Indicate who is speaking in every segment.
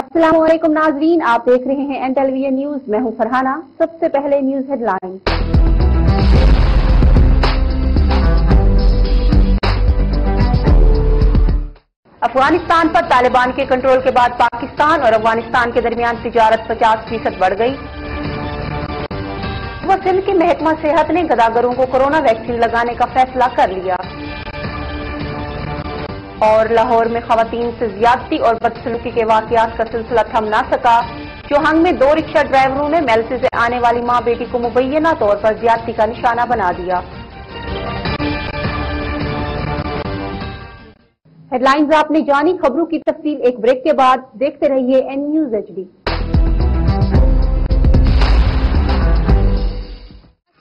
Speaker 1: अस्सलाम वालेकुम नाजरीन, आप देख रहे हैं एन टेलीविजन न्यूज। मैं हूं फरहाना। सबसे पहले न्यूज हेडलाइन। अफगानिस्तान पर तालिबान के कंट्रोल के बाद पाकिस्तान और अफगानिस्तान के दरमियान तिजारत 50% बढ़ गई। सिंध के महकमा सेहत ने गदागरों को कोरोना वैक्सीन लगाने का फैसला कर लिया। और लाहौर में खवातीन से ज्यादती और बदसलूकी के वाकयात का सिलसिला थम ना सका। चौहंग में 2 रिक्शा ड्राइवरों ने मेलसे से आने वाली मां बेटी को मुबैना तौर पर ज्यादती का निशाना बना दिया। हेडलाइंस आपने जानी, खबरों की तफसील एक ब्रेक के बाद। देखते रहिए एन न्यूज HD।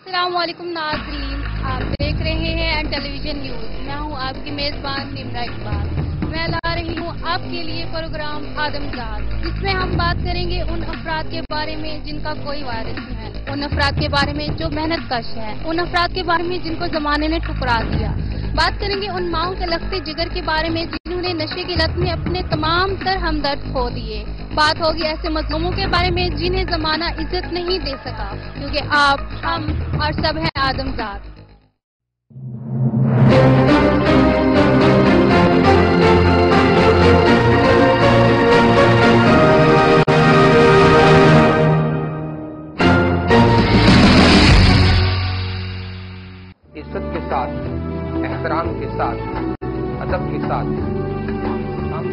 Speaker 2: अस्सलाम वालेकुम नाज़रीन, आप देख रहे हैं एन टेलीविजन न्यूज। मैं हूं आपकी मेजबान निम्रा इकबाल। मैं ला रही हूं आपके लिए प्रोग्राम आदमजात, जिसमें हम बात करेंगे उन अफराद के बारे में जिनका कोई वारिस नहीं है, उन अफराद के बारे में जो मेहनत कश है, उन अफराद के बारे में जिनको जमाने ने ठुकरा दिया। बात करेंगे उन माओं के लखते जिगर के बारे में जिन्होंने नशे की लत में अपने तमाम तर हमदर्द खो दिए। बात होगी ऐसे मजलूमों के बारे में जिन्हें जमाना इज्जत नहीं दे सका, क्योंकि आप, हम और सब हैं आदमजात।
Speaker 3: इज्जत के साथ, एहतराम के साथ, अदब के साथ हम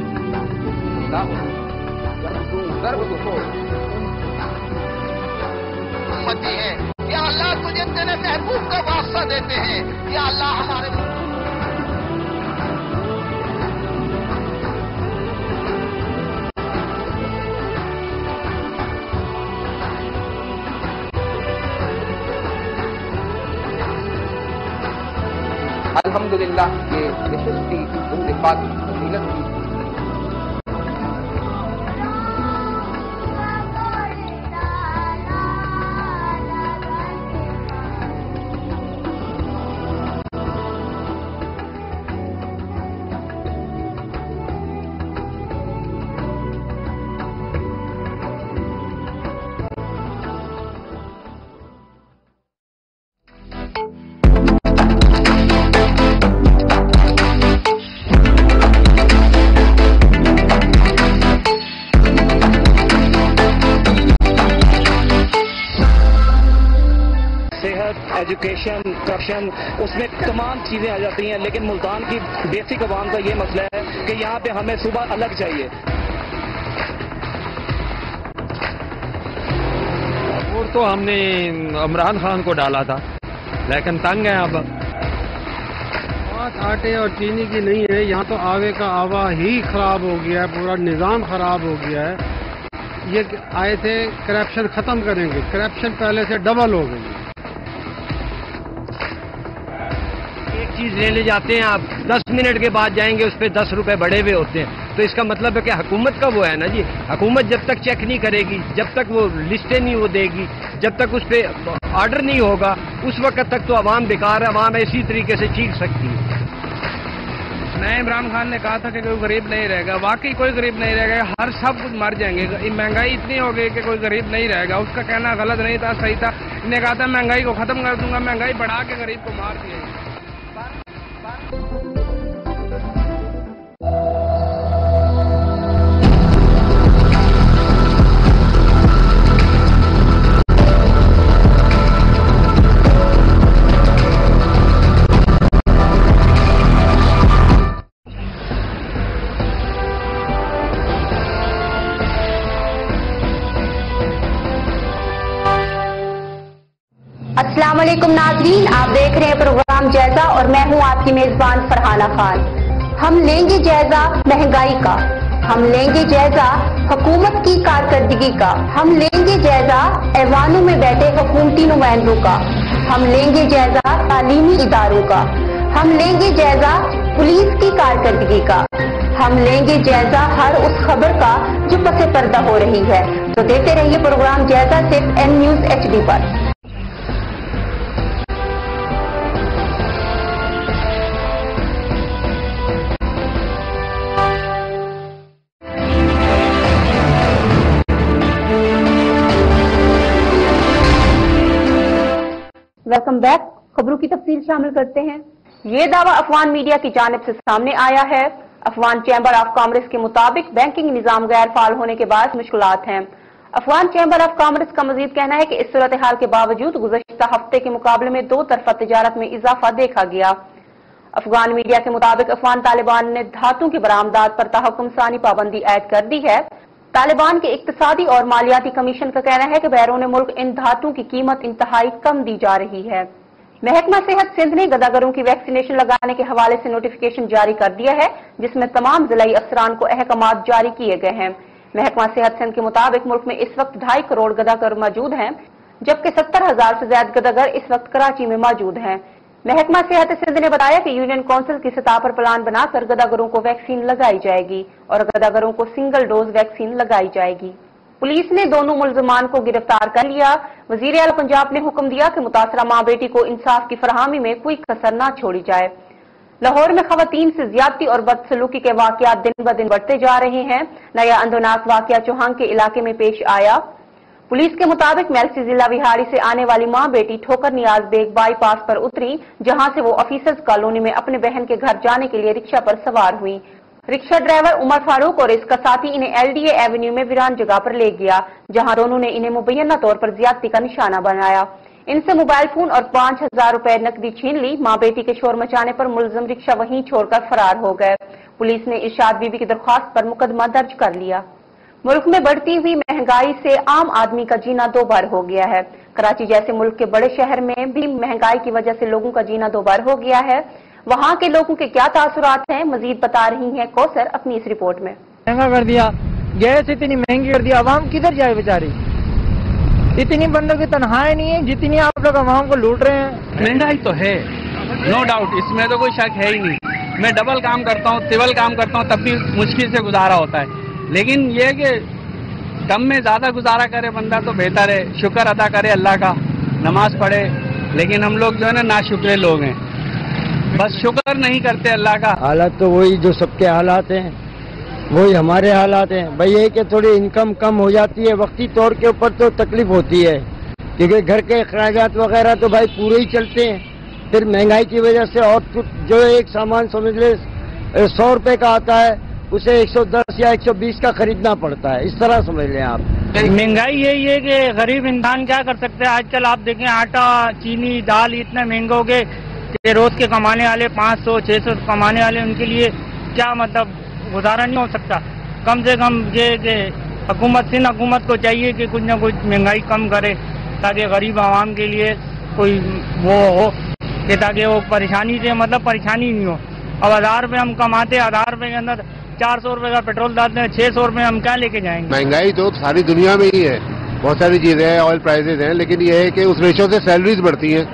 Speaker 3: उम्मती है। या अल्लाह तुझे तेरे महबूब का वास्ता देते हैं। या अल्लाह हमारे अल्हम्दुलिल्लाह ये नशिस्ती इंतफाक फजीलत की।
Speaker 4: एजुकेशन, करप्शन, उसमें तमाम चीजें आ जाती हैं। लेकिन मुल्तान की बेसिक अवाम का ये मसला है कि यहाँ पे हमें सुबह अलग चाहिए।
Speaker 5: और तो हमने इमरान खान को डाला था, लेकिन तंग है अब। बात आटे और चीनी की नहीं है, यहाँ तो आवे का आवा ही खराब हो गया है, पूरा निज़ाम खराब हो गया है। ये आए थे करप्शन खत्म करेंगे, करप्शन पहले से डबल हो गई।
Speaker 6: चीज लेने जाते हैं आप, 10 मिनट के बाद जाएंगे, उस पर 10 रुपए बढ़े हुए होते हैं। तो इसका मतलब है कि हुकूमत का वो है ना जी, हुकूमत जब तक चेक नहीं करेगी, जब तक वो लिस्टें नहीं वो देगी, जब तक उस पर ऑर्डर नहीं होगा, उस वक्त तक तो अवाम बेकार है। अवाम इसी तरीके से चीख सकती है।
Speaker 5: नए इमरान खान ने कहा था कि कोई गरीब नहीं रहेगा, वाकई कोई गरीब नहीं रहेगा, हर सब कुछ मर जाएंगे। महंगाई इतनी हो गई कि कोई गरीब नहीं रहेगा। उसका कहना गलत नहीं था, सही था। इन्हें कहा था महंगाई को खत्म कर दूंगा, महंगाई बढ़ा के गरीब को मार दिया।
Speaker 1: अस्सलाम वालेकुम नाज़रीन, आप देख रहे हैं प्रोग्राम जायजा और मैं हूं आपकी मेजबान फरहाना खान। हम लेंगे जायजा महंगाई का, हम लेंगे जायजा हुकूमत की कारकर्दगी का, हम लेंगे जायजा ऐवानों में बैठे हुकूमती नुमाइंदों का, हम लेंगे जायजा तालीमी इदारों का, हम लेंगे जायजा पुलिस की कारकर्दगी का, हम लेंगे जायजा हर उस खबर का जो पसे पर्दा हो रही है। तो देते रहिए प्रोग्राम जायजा सिर्फ एन न्यूज HD पर। Welcome back. खबरों की तफसील शामिल करते हैं। ये दावा अफगान मीडिया की जानिब से सामने आया है। अफगान चैम्बर ऑफ कॉमर्स के मुताबिक बैंकिंग निजाम गैर फाल होने के बाद मुश्किलात हैं। अफगान चैम्बर ऑफ कॉमर्स का मजीद कहना है कि इस सूरत हाल के बावजूद गुज़श्ता हफ्ते के मुकाबले में दो तरफा तिजारत में इजाफा देखा गया। अफगान मीडिया के मुताबिक अफगान तालिबान ने धातु की बरामदात पर ताहुकुम सानी पाबंदी ऐड कर दी है। तालिबान के इक्तिसादी और मालियाती कमीशन का कहना है कि बैरून मुल्क इन धातुओं की कीमत इंतहाई कम दी जा रही है। महकमा सेहत सिंध ने गदागरों की वैक्सीनेशन लगाने के हवाले से नोटिफिकेशन जारी कर दिया है, जिसमें तमाम जिलाई अफसरान को अहकामात जारी किए गए हैं। महकमा सेहत सिंध के मुताबिक मुल्क में इस वक्त 2.5 करोड़ गदागर मौजूद हैं, जबकि 70,000 से ज्यादा गदागर इस वक्त कराची में मौजूद हैं। महकमा सेहत सिंध ने बताया कि यूनियन काउंसिल की सतह पर प्लान बनाकर गदागरों को वैक्सीन लगाई जाएगी और गदागरों को सिंगल डोज वैक्सीन लगाई जाएगी। पुलिस ने दोनों मुलजमान को गिरफ्तार कर लिया। वजीर आला पंजाब ने हुक्म दिया कि मुतासरा मां बेटी को इंसाफ की फरहमी में कोई कसर न छोड़ी जाए। लाहौर में खवातीन से ज्यादती और बदसलूकी के वाकयात दिन ब दिन बढ़ते जा रहे हैं। नया अंदोनाक वाकया चौहान के इलाके में पेश आया। पुलिस के मुताबिक मेलसी जिला विहाड़ी से आने वाली मां बेटी ठोकर नियाज बेग बाईपास पर उतरी, जहां से वो ऑफिसर्स कॉलोनी में अपने बहन के घर जाने के लिए रिक्शा पर सवार हुई। रिक्शा ड्राइवर उमर फारूक और इसका साथी इन्हें एलडीए एवेन्यू में वीरान जगह पर ले गया, जहां दोनों ने इन्हें मुबैना तौर पर ज्यादती का निशाना बनाया। इनसे मोबाइल फोन और 5,000 रुपए नकदी छीन ली। मां बेटी के शोर मचाने पर मुलजिम रिक्शा वहीं छोड़कर फरार हो गए। पुलिस ने इरशाद बीबी की दरख्वास्त पर मुकदमा दर्ज कर लिया। मुल्क में बढ़ती हुई महंगाई से आम आदमी का जीना दो बार हो गया है। कराची जैसे मुल्क के बड़े शहर में भी महंगाई की वजह से लोगों का जीना दो बार हो गया है। वहाँ के लोगों के क्या तासुरात हैं, मजीद बता रही हैं कौसर अपनी इस रिपोर्ट में।
Speaker 7: महंगा कर दिया, गैस इतनी महंगी कर दिया, आवाम किधर जाए बेचारी। इतनी बंदों की तनख्वाहें नहीं है जितनी आप लोग आवाम को लूट रहे हैं।
Speaker 8: महंगाई तो है, नो डाउट, इसमें तो कोई शक है ही नहीं। मैं डबल काम करता हूँ, ट्रिपल काम करता हूँ, तब भी मुश्किल से गुजारा होता है। लेकिन ये कि कम में ज्यादा गुजारा करे बंदा तो बेहतर है। शुक्र अदा करे अल्लाह का, नमाज पढ़े। लेकिन हम लोग जो है ना नाशुक्रे लोग हैं, बस शुक्र नहीं करते अल्लाह का।
Speaker 7: हालात तो वही जो सबके हालात हैं, वही हमारे हालात हैं। भाई ये कि थोड़ी इनकम कम हो जाती है, वक्ती तौर के ऊपर तो तकलीफ होती है, क्योंकि घर के अखराजात वगैरह तो भाई पूरे ही चलते हैं। फिर महंगाई की वजह से और जो एक सामान समझ ले 100 रुपए का आता है, उसे 110 या 120 का खरीदना पड़ता है। इस तरह समझ लें आप।
Speaker 9: महंगाई यही है कि गरीब इंसान क्या कर सकते हैं। आजकल आप देखें आटा, चीनी, दाल इतने महंगे हो गए कि रोज के कमाने वाले 500-600 कमाने वाले उनके लिए क्या मतलब गुजारा नहीं हो सकता। कम से कम ये कि हुकूमत को चाहिए कि कुछ न कुछ महंगाई कम करे, ताकि गरीब आवाम के लिए कोई वो हो कि ताकि वो परेशानी से मतलब परेशानी नहीं हो। अब 1000 रुपये हम कमाते, 1000 रुपये के अंदर 400 रुपये का पेट्रोल डालते हैं, 600 रुपये हम क्या लेके जाएंगे।
Speaker 10: महंगाई तो सारी दुनिया में ही है, बहुत सारी चीजें हैं, ऑयल प्राइसेज हैं, लेकिन ये है कि उस रेशो से सैलरीज बढ़ती हैं।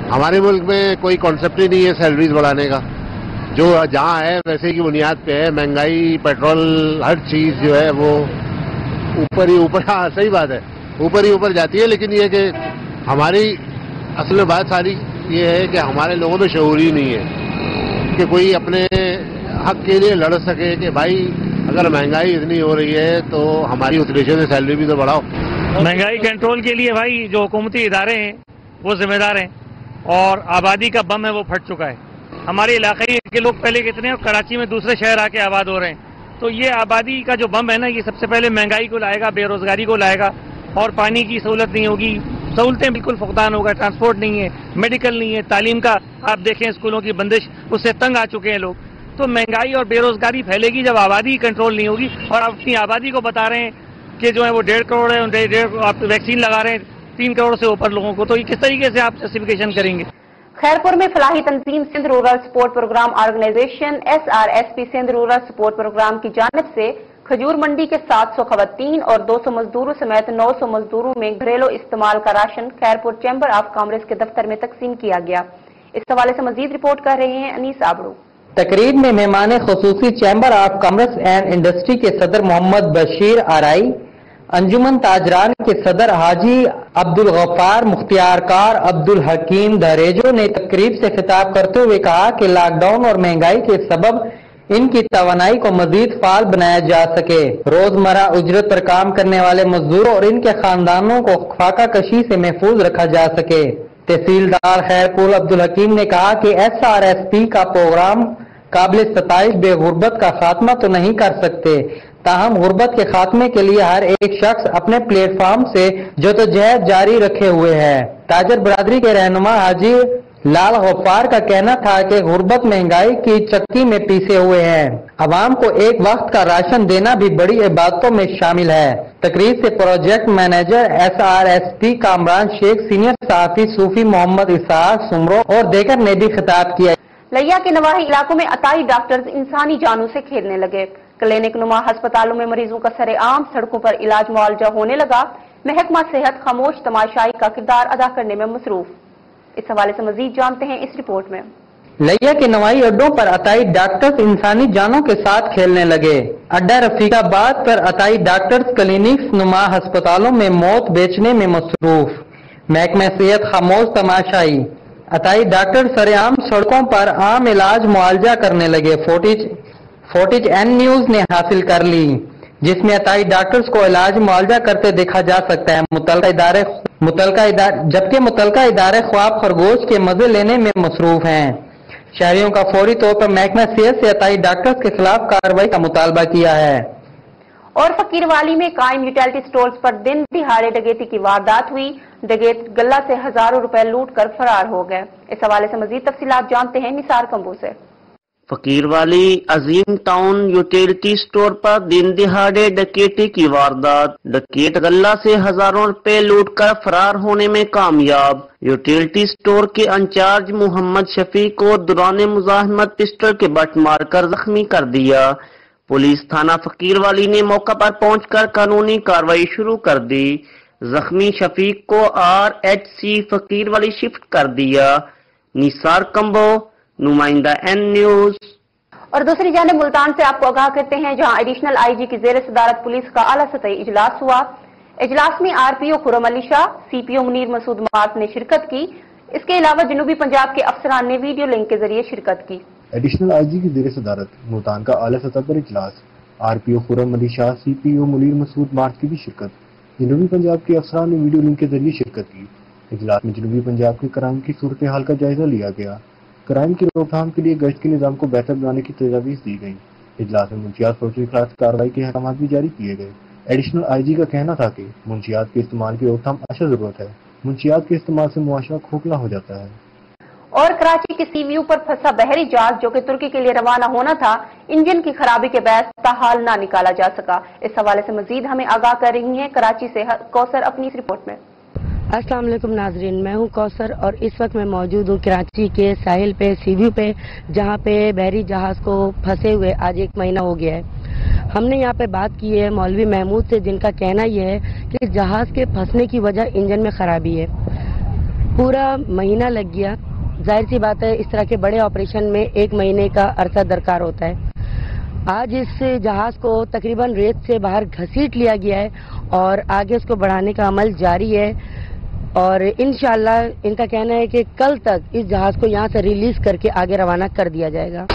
Speaker 10: हमारे मुल्क में कोई कॉन्सेप्ट ही नहीं है सैलरीज बढ़ाने का। जो जहाँ है वैसे की बुनियाद पे है। महंगाई, पेट्रोल, हर चीज जो है वो ऊपर ही ऊपर, हाँ सही बात है, ऊपर ही ऊपर जाती है। लेकिन ये कि हमारी असल में बात सारी ये है कि हमारे लोगों में शऊर ही नहीं है कि कोई अपने हक के लिए लड़ सके कि भाई अगर महंगाई इतनी हो रही है तो हमारी उस रेशो से सैलरी भी तो बढ़ाओ।
Speaker 9: महंगाई कंट्रोल के लिए भाई जो हुकूमती इदारे हैं वो जिम्मेदार हैं, और आबादी का बम है वो फट चुका है। हमारे इलाके के लोग पहले कितने हैं, कराची में दूसरे शहर आके आबाद हो रहे हैं। तो ये आबादी का जो बम है ना, ये सबसे पहले महंगाई को लाएगा, बेरोजगारी को लाएगा, और पानी की सहूलत नहीं होगी, सहूलतें बिल्कुल फुकदान होगा, ट्रांसपोर्ट नहीं है, मेडिकल नहीं है, तालीम का आप देखें स्कूलों की बंदिश, उससे तंग आ चुके हैं लोग। तो महंगाई और बेरोजगारी फैलेगी जब आबादी कंट्रोल नहीं होगी। और आप अपनी आबादी को बता रहे हैं कि जो है वो 1.5 करोड़ है, आप वैक्सीन लगा रहे हैं 3 करोड़ से ऊपर लोगों को, तो ये किस तरीके से आप जस्टिफिकेशन करेंगे।
Speaker 1: खैरपुर में फलाही तंजीम Sindh rural support programme organisation SRSP Sindh rural support programme की जानिब से खजूर मंडी के 700 खवातीन और 200 मजदूरों समेत 900 मजदूरों में घरेलू इस्तेमाल का ration Khairpur chamber of commerce के दफ्तर में तकसीम किया गया। इस हवाले से मजीद रिपोर्ट कर रहे हैं अनीस आबड़ू।
Speaker 11: तकरीब में मेहमान खुसूसी chamber of commerce and industry के सदर मोहम्मद बशीर आराई, अंजुमन ताजरान के सदर हाजी अब्दुल गफ्फार मुख्तियारकार अब्दुल हकीम दरेजो ने तकरीब से खिताब करते हुए कहा कि लॉकडाउन और महंगाई के सबब इनकी तवानाई को मजीद फाल बनाया जा सके, रोजमर्रा उजरत पर काम करने वाले मजदूरों और इनके खानदानों को फाका कशी से महफूज रखा जा सके। तहसीलदार खैरपुर अब्दुल हकीम ने कहा कि SRSP का प्रोग्राम काबिल सताइश बेगुर्बत का खात्मा तो नहीं कर सकते, ताहम गुर्बत के खात्मे के लिए हर एक शख्स अपने प्लेटफॉर्म से जदोजहद जारी रखे हुए है। ताजर बरादरी के रहनुमा हाजी लाल गफ्फार का कहना था कि गुर्बत महंगाई की चक्की में पीसे हुए हैं। अवाम को एक वक्त का राशन देना भी बड़ी इबादतों में शामिल है। तकरीर से project manager SRSP Kamran Shaikh, senior सहाफी सूफी मोहम्मद इसहाक सुमरो और देगर ने भी खिताब किया।
Speaker 1: लिया के नवाही इलाकों में अताई डॉक्टर्स इंसानी जानों से खेलने लगे। क्लिनिक नुमा अस्पतालों में मरीजों का सरेआम, सड़कों पर इलाज मुआवजा होने लगा। महकमा सेहत खामोश तमाशाई का किरदार अदा करने में मसरूफ। इस हवाले से मजीद जानते हैं इस रिपोर्ट में।
Speaker 11: लिया के नवाई अड्डों पर अताई डॉक्टर्स इंसानी जानों के साथ खेलने लगे। अड्डा रफीकाबाद पर अताई डॉक्टर्स क्लिनिक्स नुमा अस्पतालों में मौत बेचने में मसरूफ। महकमा सेहत खामोश तमाशाई, अताई डॉक्टर सरेआम सड़कों पर आम इलाज मुआवजा करने लगे। फोटेज N न्यूज ने हासिल कर ली, जिसमें अताई डॉक्टर्स को इलाज मुआवजा करते देखा जा सकता है। जबकि मुतलका इदारे ख्वाब खरगोश के मजे लेने में मसरूफ हैं। शहरियों का फौरी तौर पर महकमा सेहत से अताई डॉक्टर्स के खिलाफ कार्रवाई का मुतालबा किया है।
Speaker 1: और फकीरवाली में कायम यूटिलिटी स्टोर्स पर दिन दिहाड़े डकैती की वारदात हुई। डकैत गल्ला से हजारों रुपए लूट कर फरार हो गए। इस हवाले से मजीद तफसीलात जानते हैं निसार कंबो से।
Speaker 12: फकीरवाली अजीम टाउन यूटिलिटी स्टोर पर दिन दिहाड़े डकैती की वारदात। डकैत गल्ला से हजारों रुपए लूटकर फरार होने में कामयाब। यूटिलिटी स्टोर के इंचार्ज मोहम्मद शफी को दौरान मुजाहिमत पिस्टल के बट मारकर जख्मी कर दिया। पुलिस थाना फकीरवाली ने मौका पर पहुंचकर कानूनी कार्रवाई शुरू कर दी। जख्मी शफीक को RHC फकीरवाली शिफ्ट कर दिया। निसार कंबो, नुमाइंदा N न्यूज।
Speaker 1: और दूसरी जानिब मुल्तान से आपको आगाह करते हैं, जहां एडिशनल IG की जेर सदारत पुलिस का आला सतही इजलास हुआ। इजलास में RPO खुरम अली शाह, CPO मुनीर मसूद मार्ट ने शिरकत की। इसके अलावा जनूबी पंजाब के अफसरान ने वीडियो लिंक के जरिए शिरकत की।
Speaker 13: एडिशनल IG की जेर सदारत मुल्तान का आला सतह पर इजलास, RPO खुरम अली शाह, CPO मुनीर मसूद मार्ट की भी शिरकत। जनूबी पंजाब के अफसरान ने वीडियो लिंक के जरिए शिरकत की। इजलास में जनूबी पंजाब के क्राइम की सूरत हाल का जायजा लिया गया। क्राइम की रोकथाम के लिए गश्त के निज़ाम को बेहतर बनाने की तजवीज़ दी गई। इजलास में मुंशियात फौजी के खिलाफ कार्रवाई के अहकाम भी जारी किए गए। एडिशनल IG का कहना था कि मुंशियात के इस्तेमाल की रोकथाम अशद जरूरत है। मुंशियात के इस्तेमाल से मुआशरा खोखला हो जाता है।
Speaker 1: और कराची के CVU पर फंसा बहरी जहाज जो कि तुर्की के लिए रवाना होना था, इंजन की खराबी के बायस ताहाल ना निकाला जा सका। इस हवाले से मजीद हमें आगाह कर रही हैं कराची से कौसर अपनी इस रिपोर्ट में।
Speaker 14: अस्सलाम वालेकुम नाजरीन, मैं हूं कौसर और इस वक्त मैं मौजूद हूं कराची के साहिल पे, CVU पे, जहां पे बहरी जहाज को फंसे हुए आज 1 महीना हो गया है। हमने यहाँ पे बात की है मौलवी महमूद से, जिनका कहना यह है कि जहाज के फंसने की वजह इंजन में खराबी है। पूरा महीना लग गया। जाहिर सी बात है, इस तरह के बड़े ऑपरेशन में 1 महीने का अरसा दरकार होता है। आज इस जहाज को तकरीबन रेत से बाहर घसीट लिया गया है और आगे उसको बढ़ाने का अमल जारी है। और इंशाअल्लाह इनका कहना है कि कल तक इस जहाज को यहाँ से रिलीज करके आगे रवाना कर दिया जाएगा।